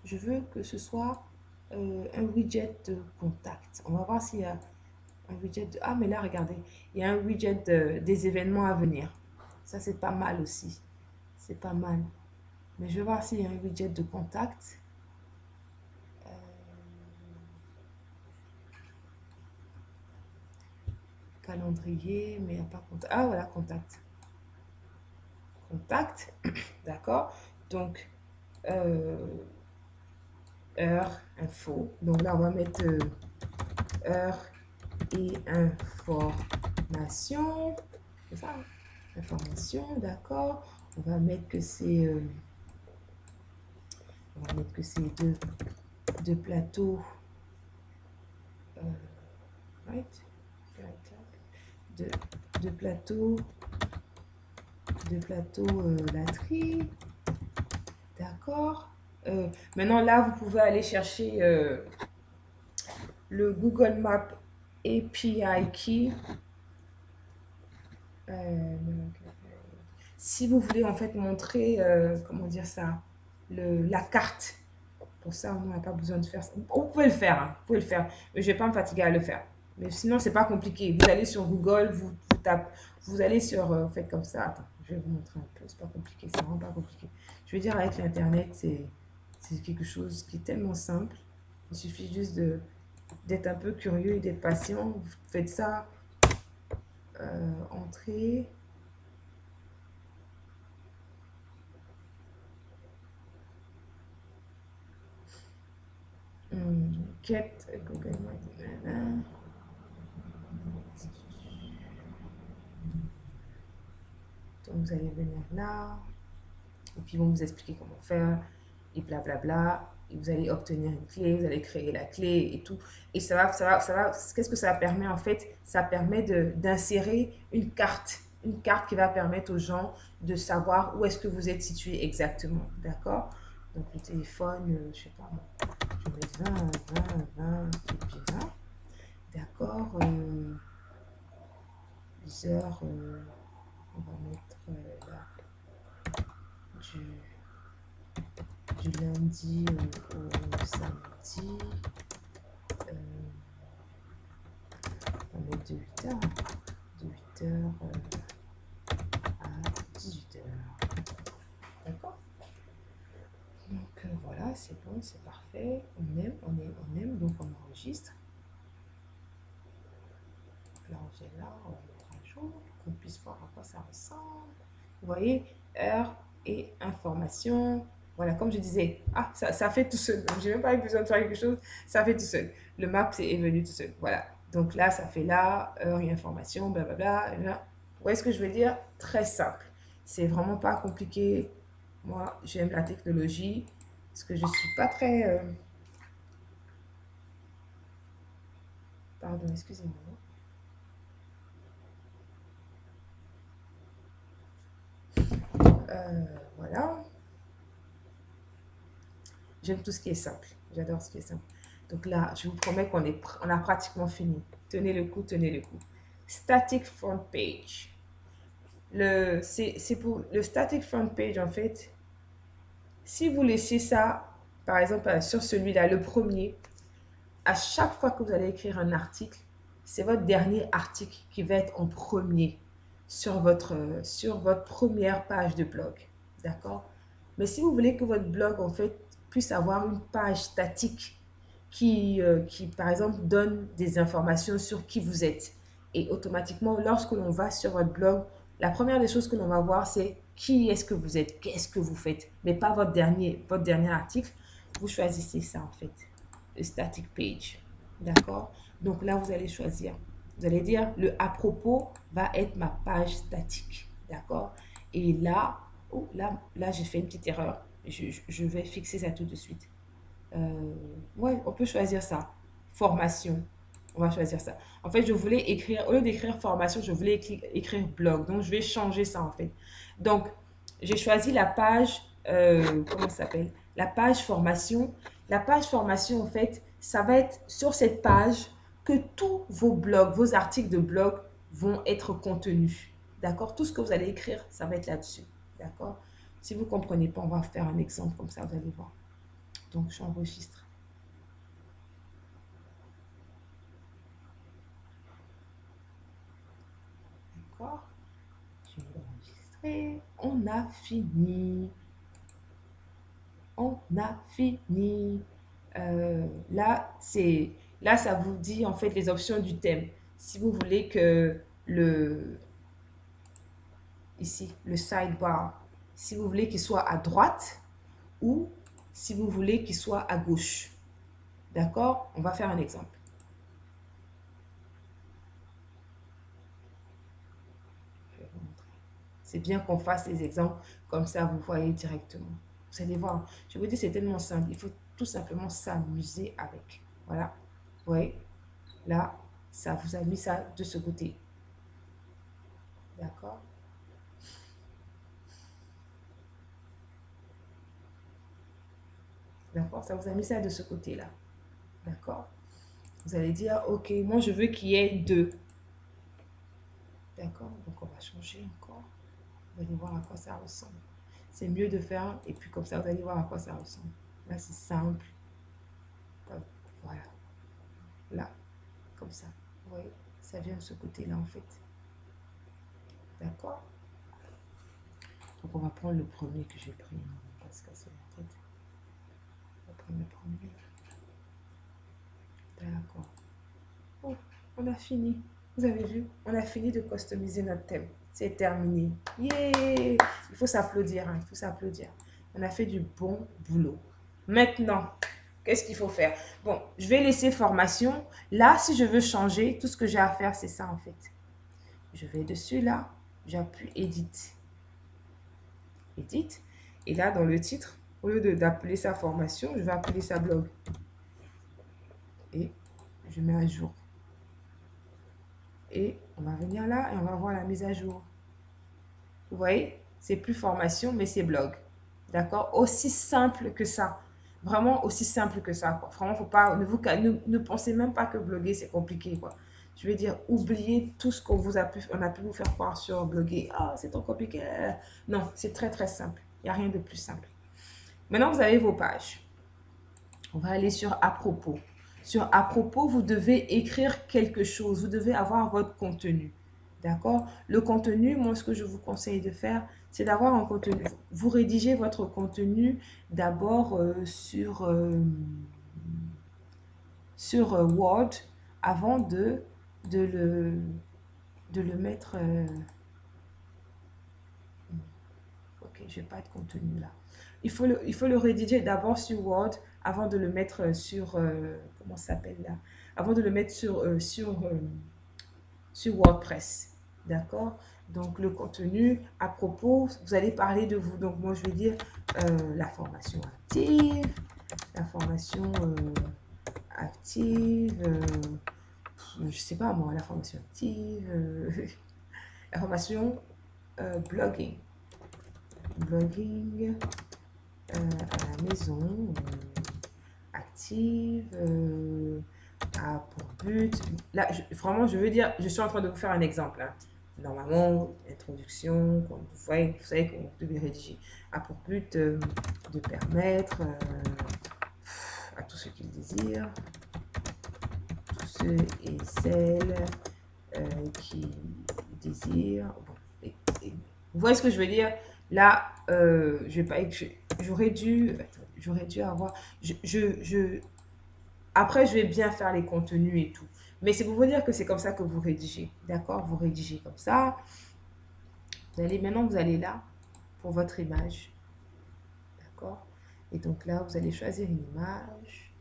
je veux que ce soit un widget de contact. On va voir s'il y a Un widget de... Ah, mais là, regardez, il y a un widget des événements à venir. Ça, c'est pas mal aussi. C'est pas mal. Mais je vais voir s'il y a un widget de contact. Calendrier, mais il n'y a pas contact. Ah, voilà, contact. Contact, d'accord. Donc, euh, heure, info. Donc là, on va mettre heure et information. C'est ça, hein? Information, d'accord. On va mettre que c'est deux plateaux. Right? Deux, deux plateaux. Deux plateaux laterie. D'accord. Maintenant, là, vous pouvez aller chercher le Google Maps API Key. Si vous voulez en fait montrer, comment dire ça, la carte. Pour ça, on n'a pas besoin de faire ça. Vous pouvez le faire, hein, vous pouvez le faire. Mais je ne vais pas me fatiguer à le faire. Mais sinon, c'est pas compliqué. Vous allez sur Google, vous tapez, vous allez sur, faites comme ça. Attends, je vais vous montrer un peu. C'est pas compliqué, c'est vraiment pas compliqué. Je veux dire, avec l'Internet, c'est quelque chose qui est tellement simple. Il suffit juste d'être un peu curieux et d'être patient. Vous faites ça, entrée. Get Google Maps. Donc vous allez venir là, et puis ils vont vous expliquer comment faire, et blablabla, et vous allez obtenir une clé, vous allez créer la clé et tout. Et qu'est-ce que ça permet en fait? Ça permet d'insérer une carte qui va permettre aux gens de savoir où est-ce que vous êtes situé exactement, d'accord? Donc le téléphone, je sais pas moi, je vais mettre 20, et puis 20, d'accord? Les heures, on va mettre là, du lundi au samedi. On va mettre de 8h. De 8h à 18h. D'accord? Donc voilà, c'est bon, c'est parfait. On aime, donc on enregistre. Là, on vient là, on va mettre un jour, qu'on puisse voir à quoi ça ressemble. Vous voyez, heure et information. Voilà, comme je disais, ah, ça fait tout seul. J'ai même pas eu besoin de faire quelque chose, ça fait tout seul. Le map est venu tout seul. Voilà. Donc là, ça fait là, heure et information, blablabla. Vous voyez ce que je veux dire? Très simple. C'est vraiment pas compliqué. Moi, j'aime la technologie parce que je suis pas très. Pardon, excusez-moi. Voilà. J'aime tout ce qui est simple. J'adore ce qui est simple. Donc là, je vous promets on a pratiquement fini. Tenez le coup, tenez le coup. Static front page. C'est pour le static front page, en fait. Si vous laissez ça, par exemple, sur celui-là, le premier, à chaque fois que vous allez écrire un article, c'est votre dernier article qui va être en premier sur votre première page de blog. D'accord? Mais si vous voulez que votre blog, en fait, puisse avoir une page statique qui, par exemple, donne des informations sur qui vous êtes. Et automatiquement, lorsque l'on va sur votre blog, la première des choses que l'on va voir, c'est qui est-ce que vous êtes, qu'est-ce que vous faites, mais pas votre dernier article. Vous choisissez ça, en fait, le static page. D'accord? Donc là, vous allez choisir. Vous allez dire, le à propos va être ma page statique. D'accord? Et là, oh, là j'ai fait une petite erreur. Je vais fixer ça tout de suite. Ouais, on peut choisir ça. Formation. On va choisir ça. En fait, je voulais écrire, au lieu d'écrire formation, je voulais écrire blog. Donc, je vais changer ça, en fait. Donc, j'ai choisi la page, comment ça s'appelle? La page formation. La page formation, en fait, ça va être sur cette page que tous vos blogs, vos articles de blog vont être contenus. D'accord? Tout ce que vous allez écrire, ça va être là-dessus. D'accord? Si vous ne comprenez pas, on va faire un exemple comme ça, vous allez voir. Donc, j'enregistre. Et on a fini. On a fini. Là, là, ça vous dit en fait les options du thème. Si vous voulez que ici, le sidebar, si vous voulez qu'il soit à droite ou si vous voulez qu'il soit à gauche. D'accord? On va faire un exemple. C'est bien qu'on fasse les exemples, comme ça vous voyez directement. Vous allez voir, je vous dis, c'est tellement simple. Il faut tout simplement s'amuser avec. Voilà. Vous voyez, là, ça vous a mis ça de ce côté. D'accord? D'accord? Ça vous a mis ça de ce côté-là. D'accord? Vous allez dire, ok, moi je veux qu'il y ait deux. D'accord? Donc on va changer encore. Vous allez voir à quoi ça ressemble. C'est mieux de faire, et puis comme ça, vous allez voir à quoi ça ressemble. Là, c'est simple. Voilà. Là, comme ça. Vous voyez, ça vient de ce côté-là, en fait. D'accord? Donc, on va prendre le premier que j'ai pris. On va pas se casser la tête. On va prendre le premier. D'accord. Oh, on a fini. Vous avez vu? On a fini de customiser notre thème. C'est terminé. Yeah! Il faut s'applaudir, hein. Il faut s'applaudir. On a fait du bon boulot. Maintenant, qu'est-ce qu'il faut faire? Bon, je vais laisser formation. Là, si je veux changer, tout ce que j'ai à faire, c'est ça, en fait. Je vais dessus, là. J'appuie Edit. Edit. Et là, dans le titre, au lieu d'appeler ça formation, je vais appeler ça blog. Et je mets à jour. Et on va venir là et on va voir la mise à jour. Vous voyez, c'est plus formation, mais c'est blog. D'accord? Aussi simple que ça. Vraiment aussi simple que ça, quoi. Vraiment, faut pas, ne pensez même pas que bloguer, c'est compliqué, quoi. Je veux dire, oubliez tout ce on a pu vous faire croire sur bloguer. Ah, c'est trop compliqué. Non, c'est très, très simple. Il n'y a rien de plus simple. Maintenant, vous avez vos pages. On va aller sur à propos. Sur à propos, vous devez écrire quelque chose. Vous devez avoir votre contenu. D'accord? Le contenu, moi, ce que je vous conseille de faire, c'est d'avoir un contenu. Vous rédigez votre contenu d'abord sur Word avant de, le, de le mettre. Ok, je n'ai pas de contenu là. Il faut le rédiger d'abord sur Word avant de le mettre sur. Comment ça s'appelle là? Avant de le mettre sur WordPress. D'accord? Donc, le contenu, à propos, vous allez parler de vous. Donc, moi, je vais dire la formation active, la formation active, je sais pas moi, la formation active, la formation blogging. Blogging à la maison, active, a pour but. Là, vraiment, je veux dire, je suis en train de vous faire un exemple. Hein. Normalement, introduction, vous savez qu'on devait rédiger. A pour but de permettre à tous ceux qui le désirent, tous ceux et celles qui désirent. Bon, vous voyez ce que je veux dire? Là, je vais pas, j'aurais dû avoir. Après, je vais bien faire les contenus et tout. Mais c'est pour vous dire que c'est comme ça que vous rédigez. D'accord? Vous rédigez comme ça. Maintenant, vous allez là pour votre image. D'accord? Et donc là, vous allez choisir une image.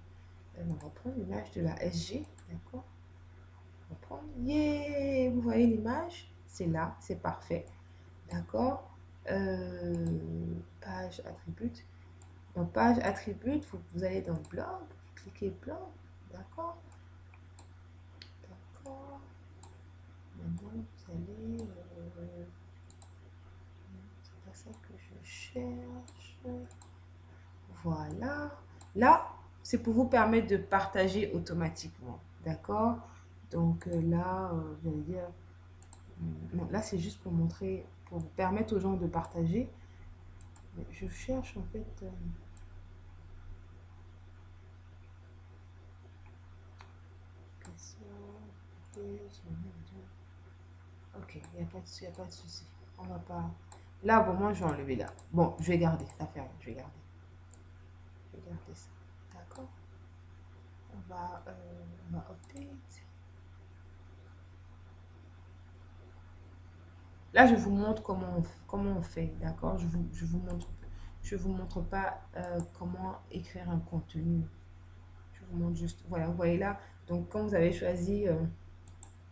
On va prendre l'image de la SG. D'accord? On va prendre. Yeah! Vous voyez l'image? C'est là. C'est parfait. D'accord? Page attribute. Dans page attribute, vous allez dans blog. Cliquez blog. D'accord? D'accord. Maintenant, vous allez... c'est pas ça que je cherche. Voilà. Là, c'est pour vous permettre de partager automatiquement. D'accord? Donc là, vous allez dire... Non, là, c'est juste pour montrer, pour vous permettre aux gens de partager. Je cherche en fait... Ok, il n'y a pas de souci. On va pas... Là, bon, moi, je vais enlever là. Bon, je vais garder. Ça fait rien, je vais garder. Je vais garder ça. D'accord. On va update. Là, je vous montre comment on fait, d'accord? Je vous montre pas comment écrire un contenu. Je vous montre juste, voilà, vous voyez là. Donc, quand vous avez choisi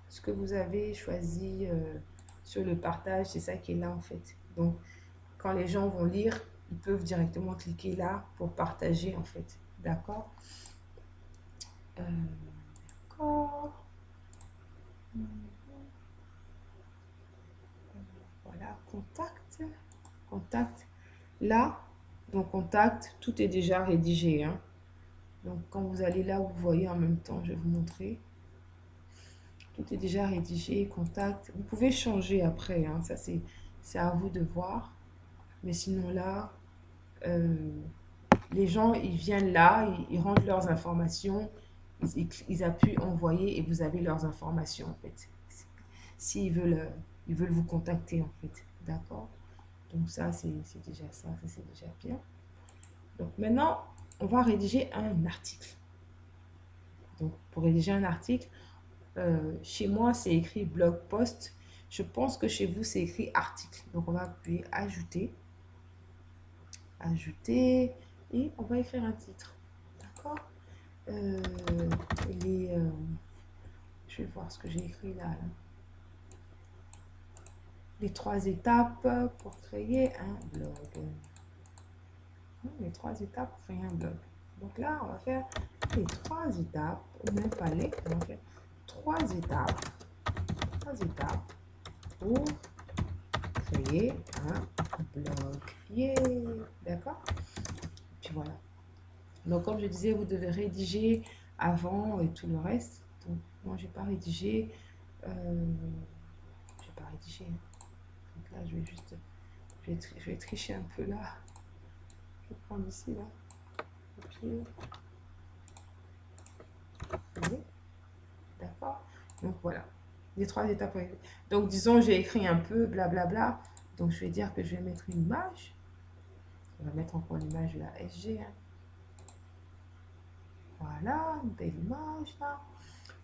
ce que vous avez choisi sur le partage, c'est ça qui est là en fait. Donc, quand les gens vont lire, ils peuvent directement cliquer là pour partager en fait. D'accord? Euh, d'accord. Voilà, contact. Contact. Là, dans contact, tout est déjà rédigé, hein. Donc, quand vous allez là, vous voyez en même temps, je vais vous montrer. Tout est déjà rédigé, contact. Vous pouvez changer après, hein. Ça, c'est à vous de voir. Mais sinon, là, euh, les gens, ils viennent là, ils rentrent leurs informations, ils appuient envoyer et vous avez leurs informations, en fait. S'ils veulent, ils veulent vous contacter, en fait. D'accord? Donc, ça, c'est déjà ça. Ça, c'est déjà bien. Donc, maintenant, on va rédiger un article. Donc, pour rédiger un article, chez moi, c'est écrit blog post. Je pense que chez vous, c'est écrit article. Donc, on va appuyer ajouter, ajouter, et on va écrire un titre. D'accord? Euh, les, euh, je vais voir ce que j'ai écrit là, là. Les 3 étapes pour créer un blog. Les 3 étapes pour créer un blog. Donc là, on va faire les 3 étapes, ou même pas les, on va faire 3 étapes, 3 étapes pour créer un blog. Yeah! D'accord? Puis voilà. Donc, comme je disais, vous devez rédiger avant et tout le reste. Donc, moi, j'ai pas rédigé. J'ai pas rédigé. Donc là, je vais juste. Je vais tricher un peu là. Je vais prendre ici, là. Copier. Coller. D'accord? Donc, voilà. Les 3 étapes. Donc, disons, j'ai écrit un peu, blablabla. Donc, je vais dire que je vais mettre une image. On va mettre encore l'image de la SG. Hein. Voilà, une belle image là.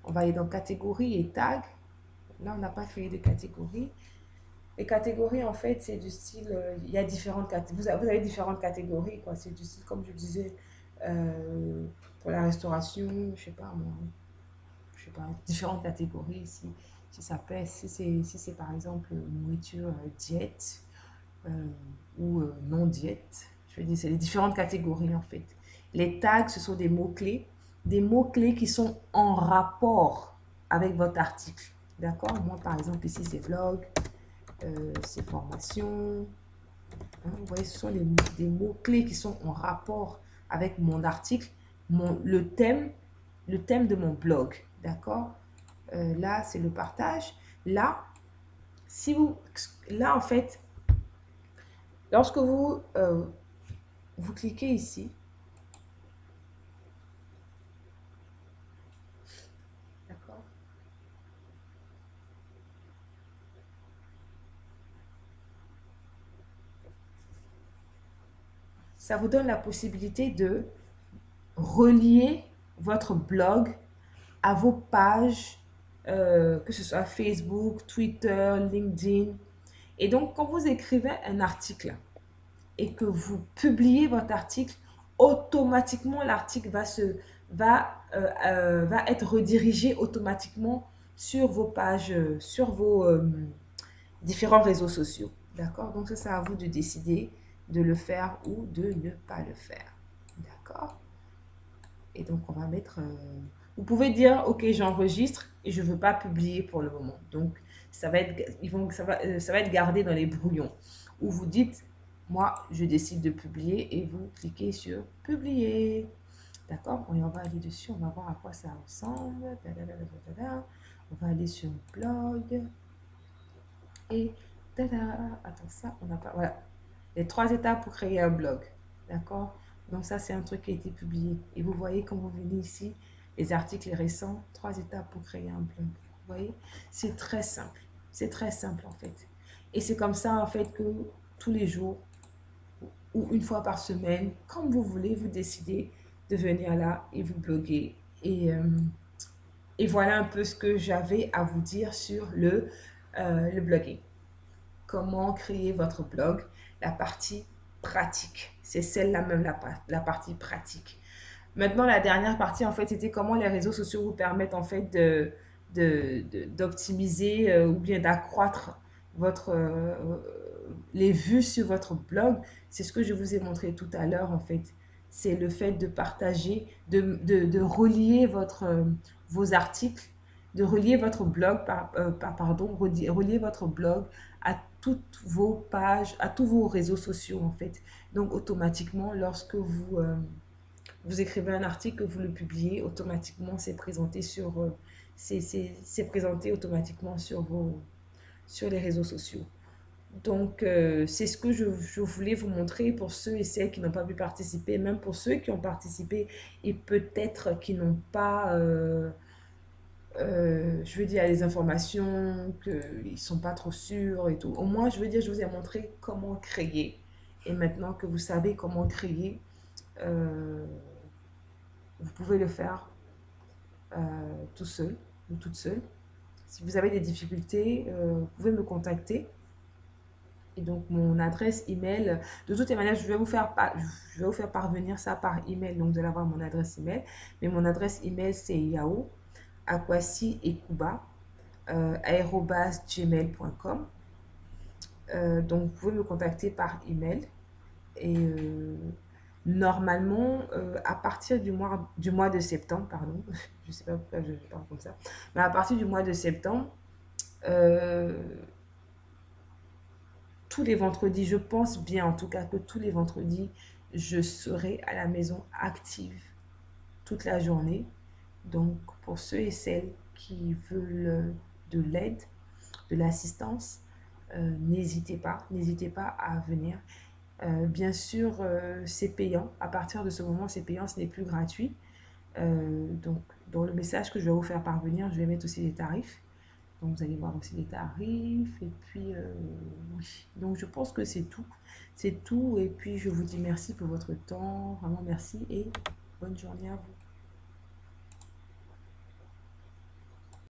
On va aller dans catégorie et tag. Là, on n'a pas créé de catégorie. Les catégories, en fait, c'est du style, il y a différentes catégories. Vous avez différentes catégories, quoi. C'est du style, comme je disais, pour la restauration, je sais pas moi, je sais pas, différentes catégories. Si ça pèse, si c'est par exemple nourriture diète ou non diète, je veux dire, c'est les différentes catégories en fait. Les tags, ce sont des mots-clés qui sont en rapport avec votre article. D'accord? Moi, par exemple, ici, c'est vlog, c'est formation. Hein, vous voyez, ce sont des mots-clés qui sont en rapport avec mon article, le thème de mon blog. D'accord? Là, c'est le partage. Là, si vous, là, en fait, lorsque vous cliquez ici, d'accord? Ça vous donne la possibilité de relier votre blog à vos pages, que ce soit Facebook, Twitter, LinkedIn. Et donc, quand vous écrivez un article et que vous publiez votre article, automatiquement, l'article va être redirigé automatiquement sur vos pages, sur vos différents réseaux sociaux. D'accord? Donc, ça, c'est à vous de décider de le faire ou de ne pas le faire. D'accord? Et donc, on va mettre... vous pouvez dire, OK, j'enregistre et je ne veux pas publier pour le moment. Donc, ça va être, ça va être gardé dans les brouillons. Ou vous dites, moi, je décide de publier et vous cliquez sur publier. D'accord? Et on va aller dessus, on va voir à quoi ça ressemble. On va aller sur blog. Et attends, ça, on n'a pas. Voilà. Les 3 étapes pour créer un blog. D'accord? Donc, ça, c'est un truc qui a été publié. Et vous voyez, quand vous venez ici, les articles récents, 3 étapes pour créer un blog. Vous voyez? C'est très simple. C'est très simple, en fait. Et c'est comme ça, en fait, que tous les jours ou une fois par semaine, comme vous voulez, vous décidez de venir là et vous bloguer. Et voilà un peu ce que j'avais à vous dire sur le blogging. Comment créer votre blog, la partie pratique. C'est celle-là même, la partie pratique. Maintenant, la dernière partie, en fait, c'était comment les réseaux sociaux vous permettent, en fait, d'optimiser ou bien d'accroître les vues sur votre blog. C'est ce que je vous ai montré tout à l'heure, en fait. C'est le fait de partager, de relier vos articles, de relier votre blog, relier votre blog à toutes vos pages, à tous vos réseaux sociaux, en fait. Donc, automatiquement, lorsque vous écrivez un article, que vous le publiez, automatiquement, c'est présenté c'est présenté automatiquement sur les réseaux sociaux. Donc, c'est ce que je voulais vous montrer pour ceux et celles qui n'ont pas pu participer, même pour ceux qui ont participé et peut-être qui n'ont pas, je veux dire, les informations, qu'ils ne sont pas trop sûrs et tout. Au moins, je veux dire, je vous ai montré comment créer. Et maintenant que vous savez comment créer, euh, vous pouvez le faire tout seul ou toute seule. Si vous avez des difficultés, vous pouvez me contacter. Et donc, mon adresse email, de toutes les manières, je vais vous faire parvenir ça par email. Donc, vous allez avoir mon adresse email. Mais mon adresse email, c'est yao, akwasi et kuba, @gmail.com. Donc, vous pouvez me contacter par email. Et normalement, à partir du mois de septembre, pardon, je ne sais pas pourquoi je parle comme ça, mais à partir du mois de septembre, euh, tous les vendredis, je pense bien en tout cas que tous les vendredis, je serai à la maison active toute la journée. Donc, pour ceux et celles qui veulent de l'aide, de l'assistance, n'hésitez pas à venir. Bien sûr, c'est payant. À partir de ce moment, c'est payant, ce n'est plus gratuit. Donc, dans le message que je vais vous faire parvenir, je vais mettre aussi les tarifs. Donc, vous allez voir aussi les tarifs. Et puis, oui. Donc, je pense que c'est tout. C'est tout. Et puis, je vous dis merci pour votre temps. Vraiment merci et bonne journée à vous.